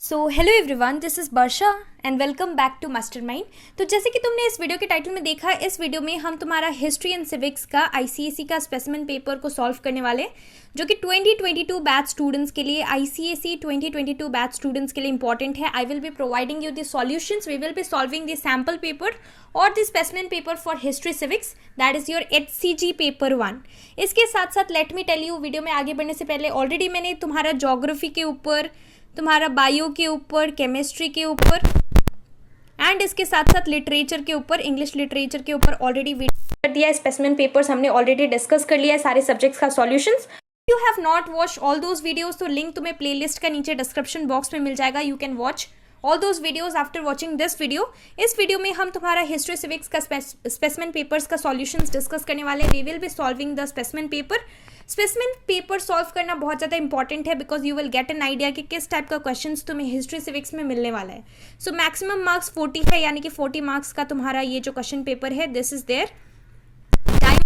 So hello everyone, this is Varsha and welcome back to Mastermind. तो जैसे कि तुमने इस वीडियो के टाइटल में देखा, इस वीडियो में हम तुम्हारा हिस्ट्री एंड सिविक्स का आईसीएसई का स्पेसिमेन पेपर को सॉल्व करने वाले हैं, जो कि 2022 बैच स्टूडेंट्स के लिए, आईसीएसई 2022 बैच स्टूडेंट्स के लिए इंपॉर्टेंट है। I will be providing you the solutions, we will be solving the sample paper और the specimen paper for history civics, that is your HCG paper 1। इसके साथ साथ let me tell you, video में आगे बढ़ने से पहले ऑलरेडी मैंने तुम्हारा ज्योग्राफी के ऊपर, तुम्हारा बायो के ऊपर, केमिस्ट्री के ऊपर एंड इसके साथ साथ लिटरेचर के ऊपर, इंग्लिश लिटरेचर के ऊपर ऑलरेडी वीडियो कर दिया है। स्पेसिमेन पेपर्स हमने ऑलरेडी डिस्कस कर लिया है, सारे सब्जेक्ट्स का solutions. You have not watch all those videos, तो लिंक तुम्हें प्लेलिस्ट का नीचे डिस्क्रिप्शन बॉक्स में मिल जाएगा। You can watch all those videos after watching this video. इस वीडियो में हम तुम्हारा हिस्ट्री सिविक्स का स्पेसिमेन पेपर्स का सॉल्यूशंस डिस्कस करने वाले हैं। We will be solving the specimen paper. Specimen paper solve करना बहुत ज़्यादा इंपॉर्टेंट है, because you will get an idea कि किस टाइप का क्वेश्चंस तुम्हें हिस्ट्री सिविक्स में मिलने वाला है। सो मैक्सिमम मार्क्स 40 है, यानी कि 40 मार्क्स का तुम्हारा ये जो क्वेश्चन पेपर है, this is their time.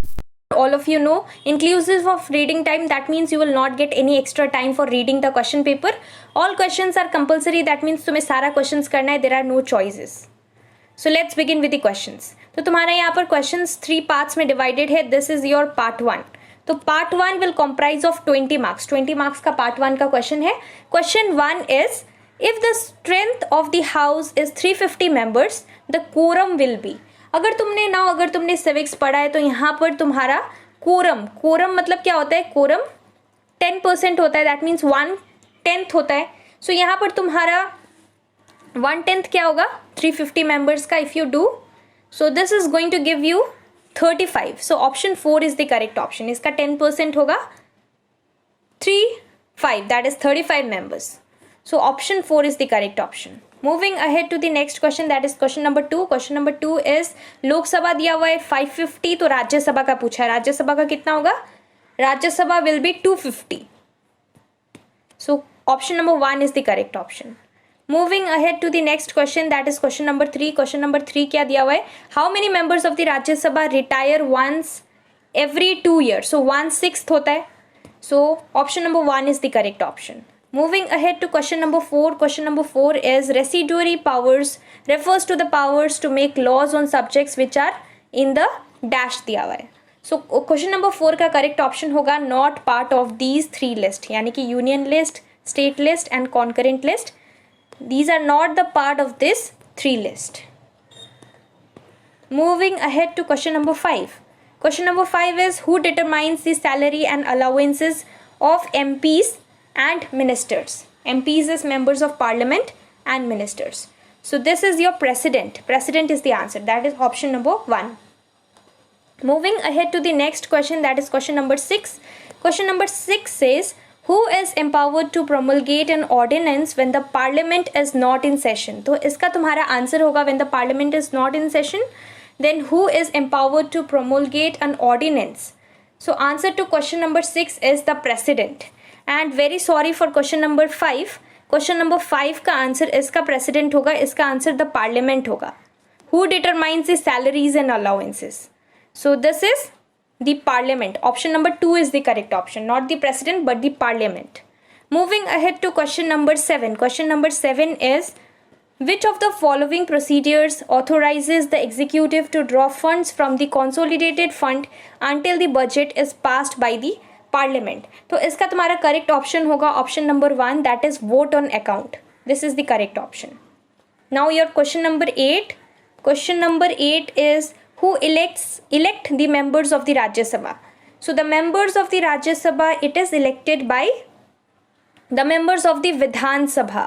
All of you know, inclusive of reading time, that means you will not get any extra time for reading the question paper. All questions are compulsory, that means तुम्हें सारा questions करना है, there are no choices. So let's begin with the questions. तो तुम्हारा यहाँ पर questions 3 parts में divided है. This is your part 1. तो part 1 will comprise of 20 marks. 20 marks का part 1 का question है. Question 1 is, if the strength of the house is 350 members, the quorum will be. अगर तुमने सिविक्स पढ़ा है तो यहाँ पर तुम्हारा कोरम मतलब क्या होता है? कोरम 10% होता है, दैट मीन्स 1/10 होता है। सो यहाँ पर तुम्हारा 1/10 क्या होगा? 350 मेंबर्स का। If you do so this is going to give you 35। So option 4 is the correct option. इसका 10% होगा 35, that is 35 members. So option 4 is the correct option. Moving ahead to the next question, that is question number 2. Question number 2 is, Lok Sabha दिया हुआ है 550, तो राज्यसभा का पूछा है। राज्यसभा का कितना होगा? Rajya Sabha will be 250. So option number 1 is the correct option. Moving ahead to the next question, that is question number 3. Question number 3 क्या दिया हुआ है? How many members of the Rajya Sabha retire once every 2 years? So 1/6 होता है। So option number 1 is the correct option. Moving ahead to question number 4. Question number 4 is, residuary powers refers to the powers to make laws on subjects which are in the dash दिया हुआ है। So question number 4 का correct option होगा not part of these 3 list, यानी कि union list, state list and concurrent list. These are not the part of this 3 list. Moving ahead to question number 5. Question number 5 is, who determines the salary and allowances of MPs and ministers? MPs is members of parliament and ministers. So this is your president. President is the answer. That is option number 1. Moving ahead to the next question, that is question number 6. Question number 6 says, who is empowered to promulgate an ordinance when the parliament is not in session? तो इसका तुम्हारा answer होगा when the parliament is not in session, then who is empowered to promulgate an ordinance? So answer to question number 6 is the president. And very sorry for question number 5. Question number 5 का answer इसका president होगा, इसका answer the parliament होगा। Who determines the salaries and allowances? So this is the parliament. Option number 2 is the correct option, not the president but the parliament. Moving ahead to question number 7. Question number 7 is, which of the following procedures authorizes the executive to draw funds from the consolidated fund until the budget is passed by the parliament? तो इसका तुम्हारा correct option होगा option number 1, that is vote on account. This is the correct option. Now your question number 8. Question number 8 is, who elect the members of the Rajya Sabha? So the members of the Rajya Sabha, it is elected by the members of the Vidhan Sabha.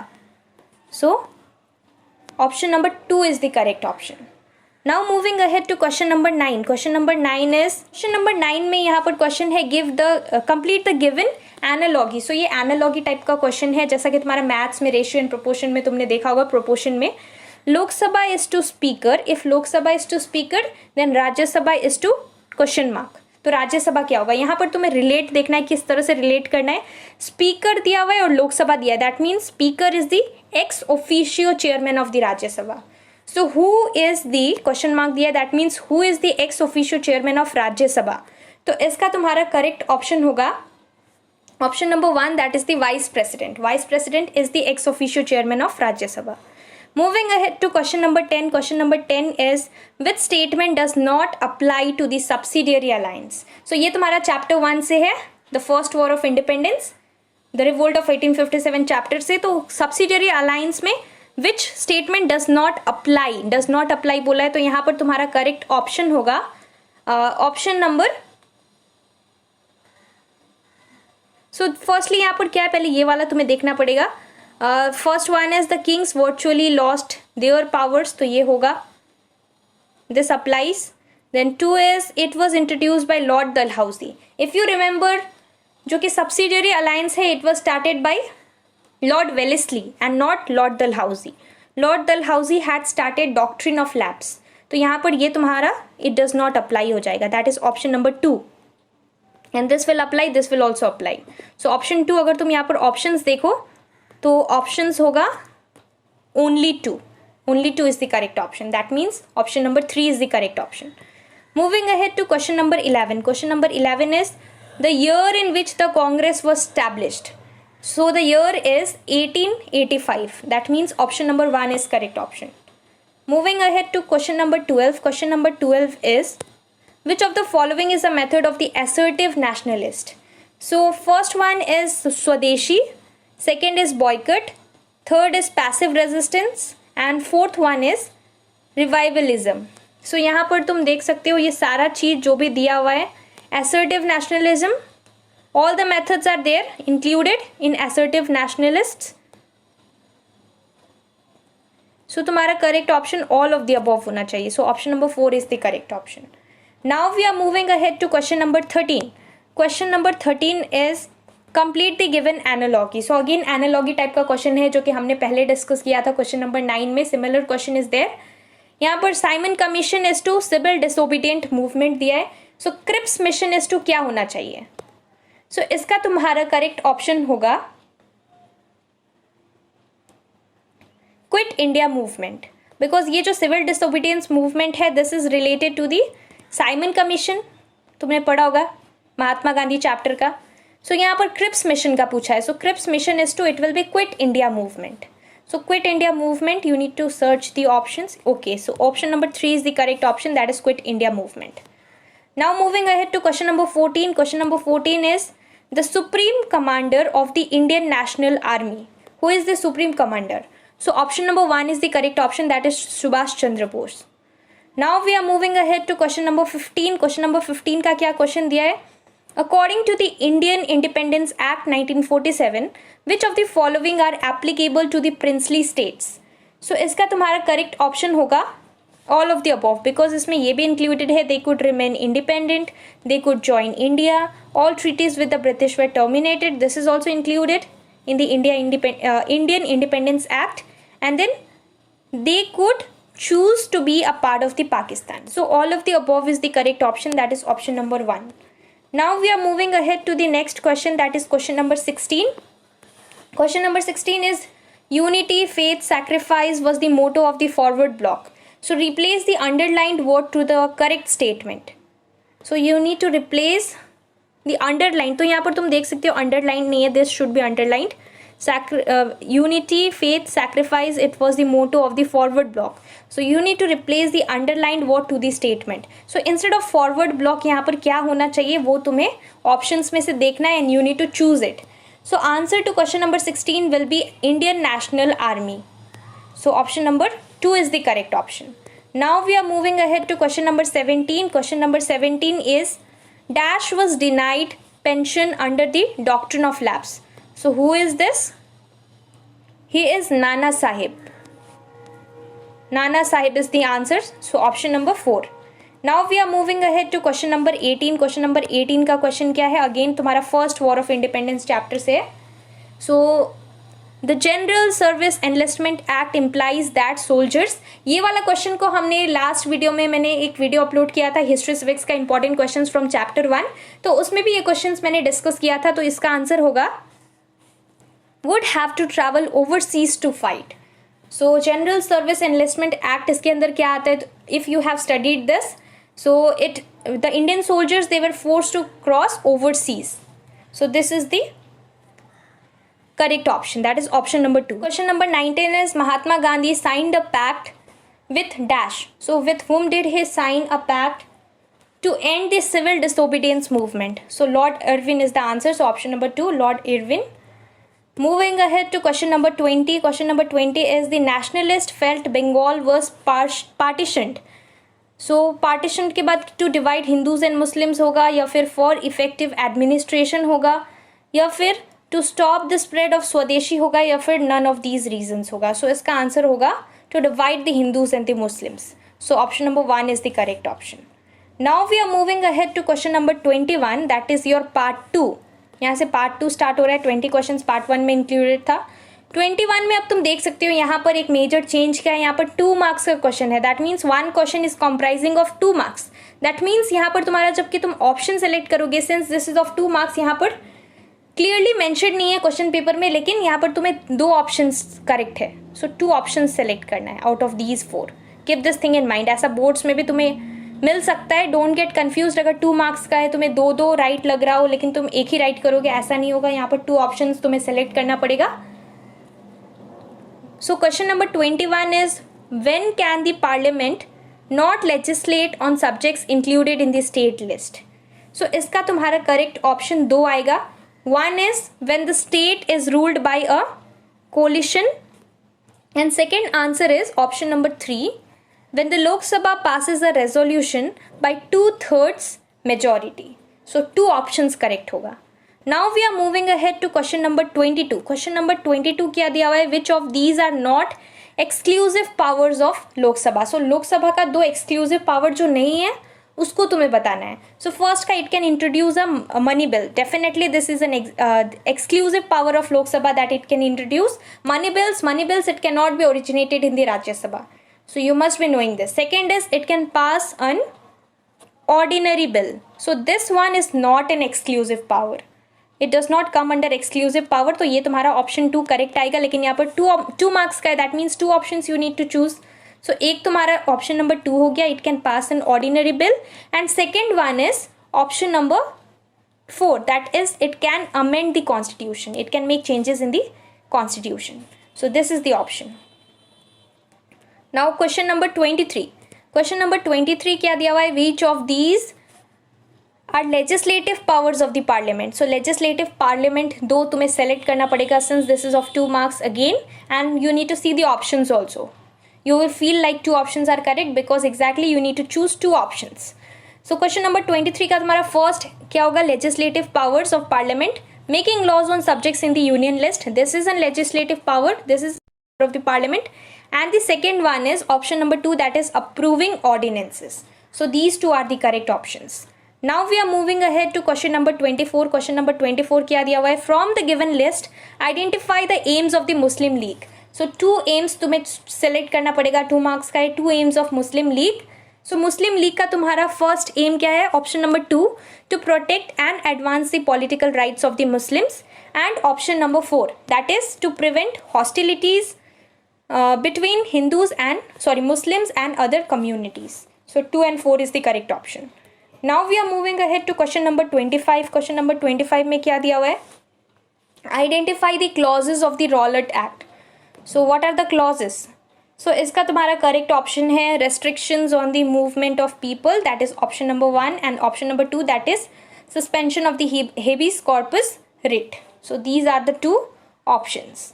So option number 2 is the correct option. Now moving ahead to question number 9. Question number 9 is, question number 9 में यहाँ पर question है, complete the given analogy. So ये analogy type का question है, जैसा कि तुम्हारा मैथ्स में रेशियो एंड प्रोपोर्शन में तुमने देखा होगा। प्रोपोर्शन में Lok Sabha is to speaker, if Lok Sabha is to speaker then Rajya Sabha is to question mark. तो राज्यसभा क्या होगा? यहाँ पर तुम्हें रिलेट देखना है, किस तरह से रिलेट करना है। स्पीकर दिया हुआ है और लोकसभा दिया है, that means speaker is the ex officio chairman of the Rajya Sabha. So who is the question mark दिया, that means who is the ex officio chairman of Rajya Sabha. तो इसका तुम्हारा करेक्ट ऑप्शन होगा Option number 1, that is the vice president. Vice president is the ex officio chairman of Rajya Sabha. Moving ahead to question number 10. Question number 10 is, which statement does not apply to the subsidiary alliance? So ये तुम्हारा chapter 1 से है, the first war of independence, the revolt of 1857 chapter से. तो subsidiary alliance में which statement does not apply बोला है, तो यहाँ पर तुम्हारा correct option होगा option number. सो फर्स्टली यहाँ पर क्या है, पहले ये वाला तुम्हें देखना पड़ेगा. First one is the kings virtually lost their powers, तो ये होगा, this applies. Then 2 is it was introduced by Lord Dalhousie. If you remember, जो कि सब्सिडियरी अलायंस है, it was started by Lord Wellesley and not Lord Dalhousie. Lord Dalhousie had started doctrine of lapse, तो यहाँ पर ये तुम्हारा it does not apply हो जाएगा. That is option number 2. And this will apply, this will also apply. So option 2, अगर तुम यहाँ पर ऑप्शंस देखो तो ऑप्शंस होगा only 2. Only 2 is the correct option. That means option number 3 is the correct option. Moving ahead to question number 11. Question number 11 is the year in which the Congress was established. So the year is 1885. That means option number 1 is correct option. Moving ahead to question number 12. Question number 12 is, which of the following is a method of the assertive nationalist? So first one is Swadeshi, second is boycott, third is passive resistance, and fourth one is revivalism. So यहाँ पर तुम देख सकते हो ये सारा चीज़ जो भी दिया हुआ है, assertive nationalism, all the methods are there included in assertive nationalists. So तुम्हारा correct option all of the above होना चाहिए. So option number 4 is the correct option. Now we are moving ahead to question number 13. Question number 13 is complete the given analogy. So again analogy type का question है जो कि हमने पहले discuss किया था क्वेश्चन नंबर 9 में. Similar question is there. यहाँ पर Simon Commission is to civil disobedient movement दिया है. So Cripps mission is to क्या होना चाहिए? सो इसका तुम्हारा करेक्ट ऑप्शन होगा क्विट इंडिया मूवमेंट, बिकॉज ये जो सिविल डिसोबीडियंस मूवमेंट है this is related to the Simon Commission. तुमने पढ़ा होगा महात्मा गांधी चैप्टर का. सो यहाँ पर क्रिप्स मिशन का पूछा है. So Cripps mission is to it will be Quit India Movement. So Quit India Movement you need to search the options. Okay, so option number 3 is the correct option, that is Quit India Movement. Now moving ahead to question number 14. Question number 14 is the supreme commander of the Indian National Army. Who is the supreme commander? So option number 1 is the correct option, that is Subhash Chandra Bose. Now we are moving ahead to question number 15. Question number 15 का क्या question दिया है? According to the Indian Independence Act 1947, which of the following are applicable to the princely states? So इसका तुम्हारा correct option होगा all of the above, because इसमें ये भी included है they could remain independent, they could join India, all treaties with the British were terminated. This is also included in the Indian Independence Act. And then they could choose to be a part of the Pakistan. So all of the above is the correct option, that is option number 1. Now we are moving ahead to the next question, that is question number 16. Question number 16 is unity, faith, sacrifice was the motto of the forward bloc. So replace the underlined word to the correct statement. So you need to replace the underline. तो यहाँ पर तुम देख सकते हो underline नहीं है, this should be underlined. Unity, faith, sacrifice, it was the motto of the forward bloc. So you need to replace the underlined word to the statement. So instead of forward bloc यहाँ पर क्या होना चाहिए वो तुम्हें options में से देखना है and you need to choose it. So answer to question number 16 will be Indian National Army. So option number 2 is the correct option. Now we are moving ahead to question number 17. Question number 17 is Dash was denied pension under the doctrine of lapse. So who is this? He is Nana Sahib. Nana Sahib is the answer. So option number 4. Now we are moving ahead to question number 18. Question number 18 का question क्या है? Again तुम्हारा first war of independence chapter से है. So the General Service Enlistment Act implies that soldiers. ये वाला question को हमने लास्ट वीडियो में मैंने एक वीडियो अपलोड किया था हिस्ट्री सिविक्स का इंपॉर्टेंट क्वेश्चंस फ्रॉम चैप्टर 1. तो उसमें भी ये क्वेश्चंस मैंने डिस्कस किया था. तो इसका आंसर होगा would have to travel overseas to fight. So General Service Enlistment Act इसके अंदर क्या आता है? If you have studied this, so the Indian soldiers they were forced to cross overseas. So this is the correct option, that is option number 2. Question number 19 is Mahatma Gandhi signed a pact with dash. So with whom did he sign a pact to end the civil disobedience movement? So Lord Irwin is the answer. So option number 2, Lord Irwin. Moving ahead to question number 20. Question number 20 is the nationalist felt Bengal was partitioned. So partition के बाद to divide Hindus and Muslims होगा, या फिर for effective administration होगा, या फिर to stop the spread of स्वदेशी होगा, या फिर none of these reasons होगा. So इसका आंसर होगा to divide the Hindus and the Muslims. So option number 1 is the correct option. Now we are moving ahead to question number 21, that is your part 2. यहाँ से part 2 start हो रहा है. 20 questions part 1 में included था. 21 में अब तुम देख सकते हो यहाँ पर एक मेजर चेंज क्या है. यहाँ पर 2 मार्क्स का क्वेश्चन है. That means 1 question is comprising of 2 marks. That means यहाँ पर तुम्हारा जबकि तुम ऑप्शन सेलेक्ट करोगे, since this is of 2 marks, यहाँ पर क्लियरली मेंशन नहीं है क्वेश्चन पेपर में, लेकिन यहाँ पर तुम्हें 2 ऑप्शंस करेक्ट है. सो 2 ऑप्शंस सेलेक्ट करना है out of these 4. Keep this thing in mind. ऐसा बोर्ड्स में भी तुम्हें मिल सकता है. Don't get confused. अगर 2 मार्क्स का है, तुम्हें 2 राइट लग रहा हो, लेकिन तुम एक ही राइट करोगे, ऐसा नहीं होगा. यहाँ पर 2 ऑप्शंस तुम्हें सेलेक्ट करना पड़ेगा. So question number 21 is when can the parliament not legislate on subjects included in the state list. So इसका तुम्हारा करेक्ट ऑप्शन 2 आएगा. 1 is when the state is ruled by a coalition, and second answer is option number 3, when the Lok Sabha passes a resolution by 2/3 majority. So 2 options correct होगा. Now we are moving ahead to question number 22. Question number 22 क्या दिया हुआ है? Which of these are not exclusive powers of Lok Sabha? So Lok Sabha का 2 exclusive power जो नहीं है उसको तुम्हें बताना है. So first का it can introduce a money bill. Definitely this is an exclusive power of Lok Sabha that it can introduce money bills. Money bills it cannot be originated in the Rajya Sabha. So you must be knowing this. Second is it can pass an ordinary bill. So this one is not an exclusive power. It does not come under exclusive power. तो ये तुम्हारा option 2 correct आएगा. लेकिन यहाँ पर 2 marks का है. That means 2 options you need to choose. So एक तुम्हारा option number 2 हो गया. It can pass an ordinary bill. And second one is option number 4. That is it can amend the constitution. It can make changes in the constitution. So this is the option. Now question number 23. Question number 23 क्या दिया हुआ है? Which of these are legislative powers of the parliament? So legislative parliament 2 तुम्हें select करना पड़ेगा, since this is of 2 marks again, and you need to see the options also. You will feel like 2 options are correct because exactly you need to choose 2 options. So question number 23 का तुम्हारा first क्या होगा? Legislative powers of parliament, making laws on subjects in the union list. This is a legislative power. This is of the parliament. And the second one is option number 2, that is approving ordinances. So these 2 are the correct options. Now we are moving ahead to question number 24. Question number 24 क्या दिया हुआ है? From the given list, identify the aims of the Muslim League. So 2 aims तुम्हें select करना पड़ेगा. 2 marks का है. 2 aims of Muslim League. So Muslim League का तुम्हारा first aim क्या है? Option number 2, to protect and advance the political rights of the Muslims. And option number 4, that is to prevent hostilities between Muslims and other communities. So 2 and 4 is the correct option. Now we are moving ahead to question number 25. Question number 25 में क्या दिया हुआ है? Identify the clauses of the Rowlatt Act. So what are the clauses? So इसका तुम्हारा correct option है restrictions on the movement of people. That is option number 1, and option number 2, that is suspension of the habeas corpus writ. So these are the 2 options.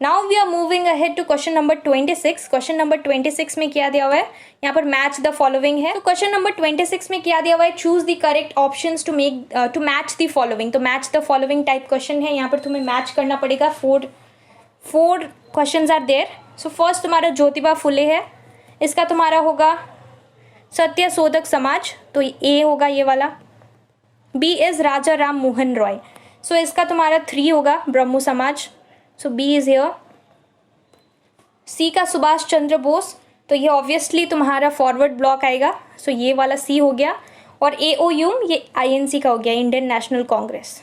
Now we are moving ahead to question number 26. Question number 26 में क्या दिया हुआ है? यहाँ पर match the following है. तो question number 26 में क्या दिया हुआ है? Choose the correct options to make to match the following. तो match the following type question है. यहाँ पर तुम्हें match करना पड़ेगा. 4 questions are there. So first तुम्हारा ज्योतिबा फुले है. इसका तुम्हारा होगा सत्य शोधक समाज. तो A होगा ये वाला. B is Raja Ram Mohan Roy. So इसका तुम्हारा 3 होगा ब्रह्मो समाज. So B is here. C का सुभाष चंद्र बोस. तो ये ऑब्वियसली तुम्हारा फॉरवर्ड ब्लॉक आएगा. सो ये वाला C हो गया. और AOU ये INC का हो गया, Indian national Congress.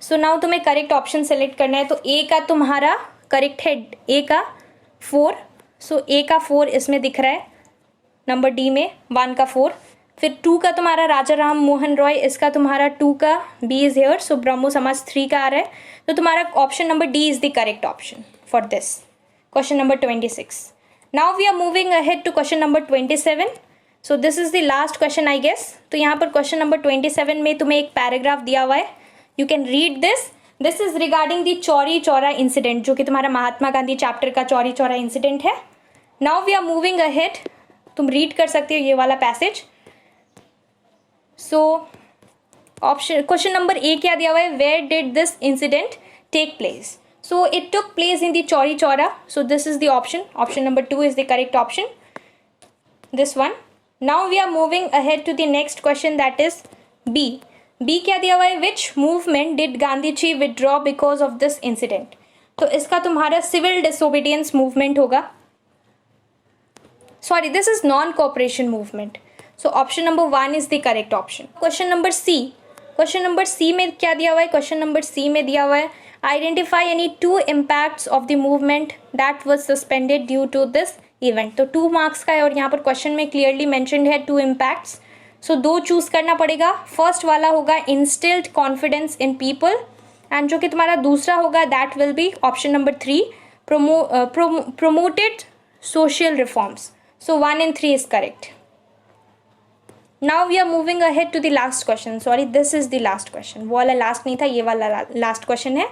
So now तुम्हें करेक्ट ऑप्शन सेलेक्ट करना है. तो A का तुम्हारा करेक्ट है, A का 4. सो A का 4 इसमें दिख रहा है नंबर D में, 1 का 4. फिर 2 का तुम्हारा राजा राम मोहन रॉय, इसका तुम्हारा 2 का B is here, so Brahmo Samaj 3 का आ रहा है। तो तुम्हारा option number D is the correct option for this question number 26। Now we are moving ahead to question number 27। So this is the last question I guess. तो यहाँ पर question number 27 में तुम्हें एक पैराग्राफ दिया हुआ है, you can read this. This is regarding the Chauri Chaura incident, जो कि तुम्हारा महात्मा गांधी चैप्टर का चौरी चौरा इंसिडेंट है। Now we are moving ahead, तुम रीड कर सकते हो ये वाला passage. So option question number A क्या दिया हुआ है, where did this incident take place. So it took place in the Chauri Chaura, so this is the option number 2 is the correct option, this one. Now we are moving ahead to the next question, that is B. B क्या दिया हुआ है, which movement did Gandhi ji withdraw because of this incident. तो इसका तुम्हारा civil disobedience movement होगा, sorry this is non cooperation movement, so option number 1 is the correct option. Question number C, question number C में क्या दिया हुआ है, क्वेश्चन नंबर सी में दिया हुआ है identify any 2 impacts of the movement that was suspended due to this event. तो 2 मार्क्स का है और यहाँ पर क्वेश्चन में क्लियरली मेंशन्ड है 2 इम्पैक्ट्स, सो 2 चूज करना पड़ेगा। फर्स्ट वाला होगा instilled confidence in people, and जो कि तुम्हारा दूसरा होगा that will be option number 3 promoted social reforms. So 1 and 3 is correct. Now we are moving ahead to the last question. Sorry, this is the last question. वो वाला last नहीं था, ये वाला लास्ट क्वेश्चन है।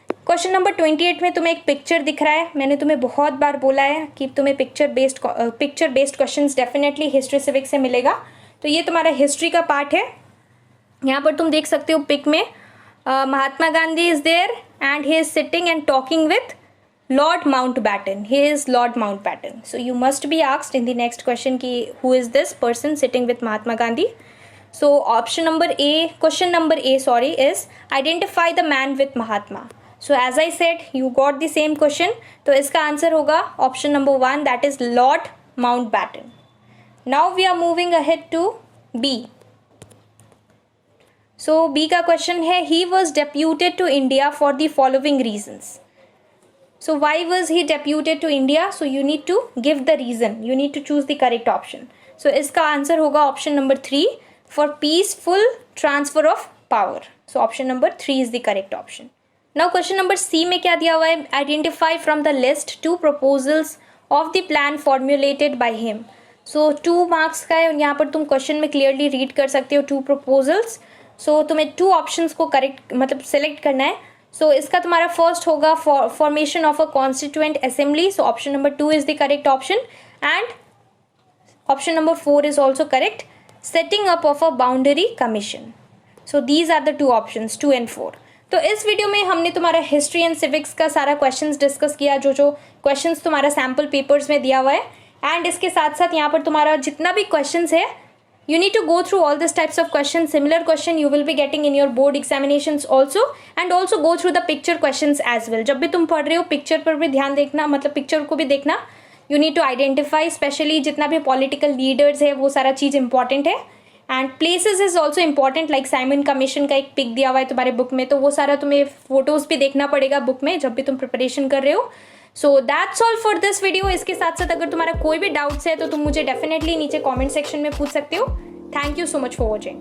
क्वेश्चन नंबर 28 में तुम्हें एक पिक्चर दिख रहा है। मैंने तुम्हें बहुत बार बोला है कि तुम्हें picture based questions definitely history civics से मिलेगा। तो ये तुम्हारा हिस्ट्री का पार्ट है। यहाँ पर तुम देख सकते हो पिक में Mahatma Gandhi is there and he is sitting and talking with Lord Mountbatten. He is Lord Mountbatten. So you must be asked in the next question ki who is this person sitting with Mahatma Gandhi. So question number A is identify the man with Mahatma. So as I said, you got the same question. तो इसका answer होगा option number 1, that is Lord Mountbatten. Now we are moving ahead to B. So B का question है he was deputed to India for the following reasons. So why was he deputed to India? So you need to give the reason. You need to choose the correct option. So इसका answer होगा option number 3 for peaceful transfer of power. So option number 3 is the correct option. Now question number C में क्या दिया हुआ है? Identify from the list 2 proposals of the plan formulated by him. So 2 marks का है और यहाँ पर तुम क्वेश्चन में क्लियरली रीड कर सकते हो 2 proposals. So तुम्हें 2 options को करेक्ट मतलब सेलेक्ट करना है। सो इसका तुम्हारा फर्स्ट होगा formation of a constituent assembly, so option number 2 is the correct option and option number 4 is also correct, setting up of a boundary commission. So these are the 2 options 2 and 4। तो इस video में हमने तुम्हारा history and civics का सारा questions discuss किया, जो questions तुम्हारा सैम्पल पेपर्स में दिया हुआ है, एंड इसके साथ साथ यहाँ पर तुम्हारा जितना भी क्वेश्चंस है you need to go through all these types of questions. Similar question you will be getting in your board examinations also, and also go through the picture questions as well. जब भी तुम पढ़ रहे हो picture पर भी ध्यान देखना, मतलब पिक्चर को भी देखना। You need to identify, specially जितना भी पॉलिटिकल लीडर्स है वो सारा चीज़ इंपॉर्टेंट है, and places is also important. Like Simon commission का एक पिक दिया हुआ है तुम्हारे बुक में, तो वो सारा तुम्हें फोटोज भी देखना पड़ेगा बुक में जब भी तुम प्रिपरेशन कर रहे हो। So that's all for this video. इसके साथ साथ अगर तुम्हारा कोई भी डाउट्स है तो तुम मुझे डेफिनेटली नीचे कमेंट सेक्शन में पूछ सकते हो। Thank you so much for watching.